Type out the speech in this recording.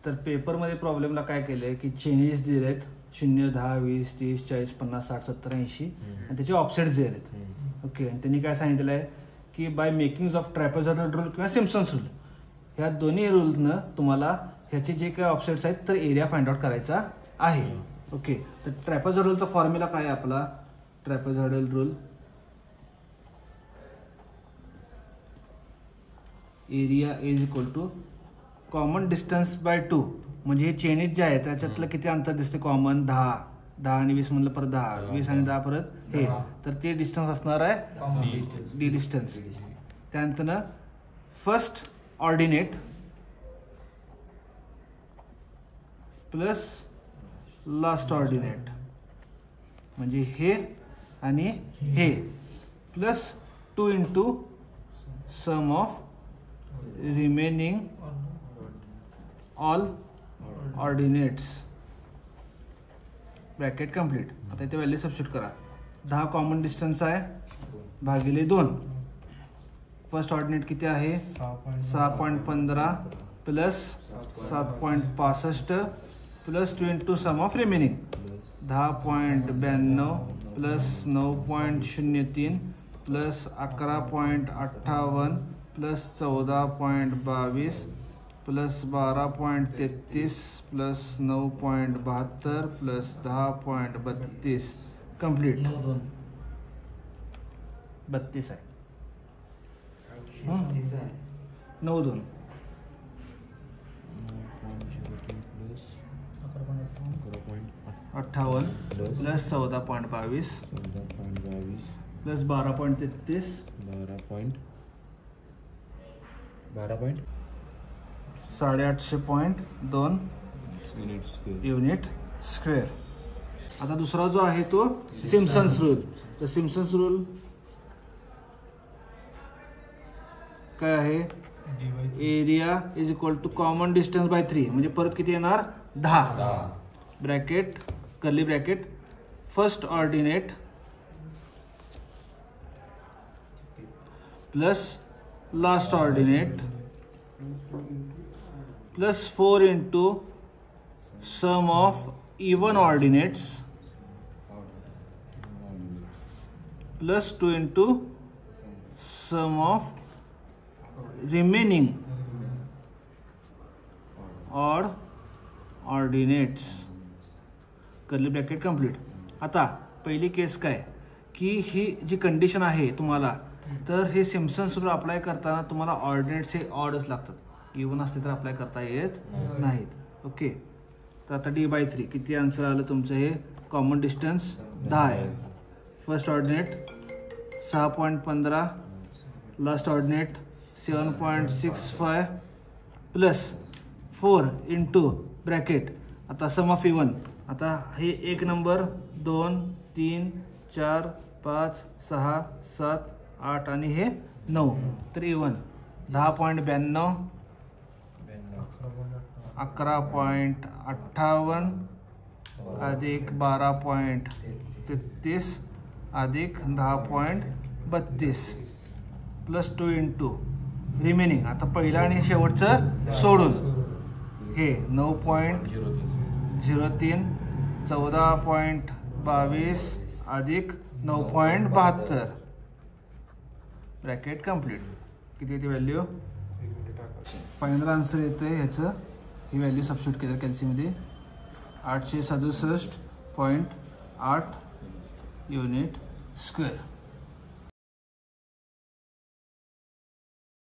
तर पेपरमध्ये प्रॉब्लेमला काय केलं आहे की चेंजेस दिले आहेत 0, 10, 20, 30, 40, 50, 60, 70, 80 आणि त्याचे ऑफसेट्स दिले आहेत. ओके, आणि त्यांनी काय सांगितलं आहे की by making of trapezoidal rule किंवा सिम्पसन्स रूल ह्या दोन्ही रूलनं तुम्हाला ह्याचे जे काही ऑफसेट्स आहेत तर एरिया फाइंड आउट करायचा आहे. ओके, तर ट्रॅपेझॉइडलचा फॉर्म्युला काय आहे आपला? Trapezoidal rule area is equal to common distance by 2. म्हणजे हे चेनीज जे आहे त्याच्यातलं किती अंतर दिसते कॉमन? 10 आणि 20 म्हणलं परत 10, 20 आणि 10 परत हे, तर ते डिस्टन्स असणार आहे डी डिस्टन्स. त्यानंतर first ordinate plus last ordinate म्हणजे हे आणि हे plus 2 into sum of remaining all ordinates bracket complete. आता इथे व्हॅल्यू सबस्टिट्यूट करा. 10 कॉमन डिस्टन्स आहे भागिले 2. फर्स्ट ऑर्डिनेट किती आहे? 6.15 plus 7.65 plus 2 into sum of remaining 10.92 plus 9.03 plus 11.58 plus 14.22 plus 12.33 plus 9.72 plus 10.32 complete 32 आहे. 9.2 58 प्लस 14.22 प्लस 12.33 850.2 युनिट स्क्वेअर. आता दुसरा जो आहे तो सिम्पसन्स रूल. तर सिम्पसन्स रूल काय आहे? Area is equal to common distance by 3 म्हणजे परत किती येणार? 10 bracket curly bracket first ordinate plus last ordinate plus 4 into sum of even ordinates plus 2 into sum of remaining odd ordinates curly bracket complete. आता पहिली केस काय की ही जी condition आहे तुम्हाला, तर हे सिम्पसन्स रूल अप्लाय करताना तुम्हाला ऑर्डिनेट्स हे ऑडच लागतात. इवन असले तर अप्लाय करता येत नाहीत. ओके, तर आता D/3 किती आन्सर आलं तुमचं? हे कॉमन डिस्टन्स 10 आहे. First ordinate 6.15 last ordinate 7.65 plus 4 into bracket आता सम ऑफ इवन. आता हे 1 नंबर 2 3 4 5 6 7 8 आणि हे 9, तर इवन 10.92 11.58 अधिक 12.33 अधिक 10.32 प्लस 2 इंटू रिमेनिंग. आता पहिला आणि शेवटचं सोडून हे 9.03 14.22 अधिक 9.72 ब्रॅकेट कंप्लीट. किती येते व्हॅल्यू? फायनल आन्सर येतं ह्याचं. ही व्हॅल्यू सबस्टिट्यूट केलं कॅल्सीमध्ये 867.8 युनिट स्क्वेअर.